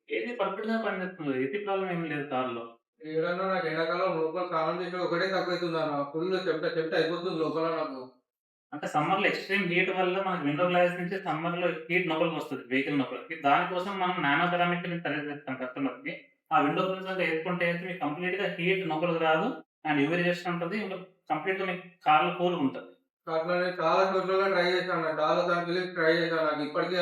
AC పర్ఫెక్ట్‌గా పనిచేస్తుంది. AC problem ఏమి లేదు కార్‌లో. ఏడన్నా నాకు ఎండాకాలం లోపల స్నానం చేసి ఒకటే తక్కువైతుందన్న. ఫుల్ చెమట చెమట అయిపోతుంది లోపల నాకు. అంటే సమ్మర్‌లో ఎక్స్‌ట్రీమ్ హీట్ వల్ల మనకు విండో గ్లాస్ నుంచి సమ్మర్‌లో హీట్ లోపలికొస్తది. వెహికల్ లోపలికి. దానికోసం మనం నానో సెరామిక్ ఫిల్మ్ సజెస్ట్ చేస్తాం కస్టమర్‌కి. ఆ విండో ఫిల్మ్స్ అంతా ఏసుకుంటే మీకు కంప్లీట్‌గా హీట్ లోపలికి రాదు. అండ్ యూవీ రేడియేషన్ ఉంటది. ఇంకా కంప్లీట్‌గా మీకు కార్‌లో కూల్‌గుంటది. అట్లా నేను చాలా చోట్లలో ట్రై చేశాను. చాలా దాంట్లో ట్రై చేశాను. నాకు ఇప్పటికీ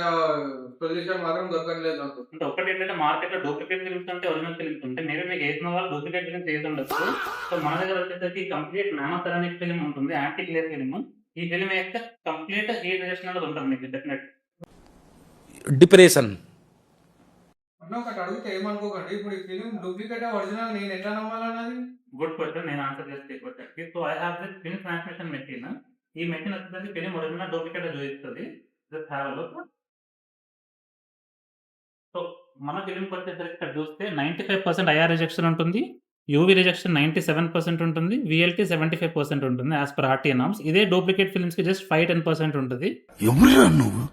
సొల్యూషన్ మాత్రం దొరకట్లేదు నాకు. అంటే ఒకటేంటంటే మార్కెట్‌లో డూప్లికేట్ ఫిల్మ్స్ ఉంటాయి. ఒరిజినల్ ఫిల్మ్స్ ఉంటాయి. మేబీ మీకు ఏసిన వాళ్ళు డూప్లికేట్ ఫిల్మ్స్ ఏసుండొచ్చు. సో, మన దగ్గర వచ్చేసరికి కంప్లీట్ నానో సెరామిక్ ఫిల్మ్ ఉంటుంది. Anti glare film. ఈ ఫిల్మ్ ఏస్తే కంప్లీట్ హీట్ రేడియేషన్ అనేది ఉంటది మీకు డెఫినెట్. డిప్రెషన్. అన్న ఒకటి అడిగితే ఏమనుకోకండి. ఇప్పుడు ఈ ఫిల్మ్ డూప్లికేటా? ఒరిజినల్ నేను ఎట్లా నమ్మాలన్నది? Good question. నేను ఆన్సర్ చేస్తా ఈ క్వెషన్‌కి. So, I have this film transmission machine. ఈ మెషిన్ వచ్చేసరికి ఫిల్మ్ ఒరిజినల్ డూప్లికేట్ చూపిస్తది. Just have a look. So, మన ఫిల్మ్‌కొచ్చేసరికి ఇక్కడ చూస్తే 95% ఐఆర్ రిజెక్షన్ ఉంటుంది. యూవీ రిజెక్షన్ 97% ఉంటుంది. వీఎల్టీ 75% ఉంటుంది. As per RTI norms. ఇదే డూప్లికేట్ ఫిల్మ్స్‌కి జస్ట్ 5-10% ఉంటది. ఎవరురా నువ్వు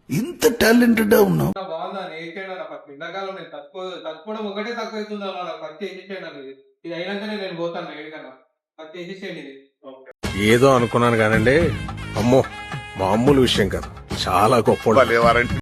ఇంత టాలెంటెడ్ ఉన్నావు? బాగుందా? ఏసేయండి అన్న ఫస్ట్. ఎండాకాలం నేను తట్టుకోవడం ఒకటే తక్కువైతుందన్న నాకు. ఫస్ట్ ఏసేసేయండి అన్న ఇది. ఇది అయినంకనే నేను పోతాను ఏడికన్నా. ఫస్ట్ ఏసేసేయండి ఇది. ఏదో అనుకున్నాను కానండి, అమ్మో మామూలు విషయం కాదు, చాలా గొప్ప.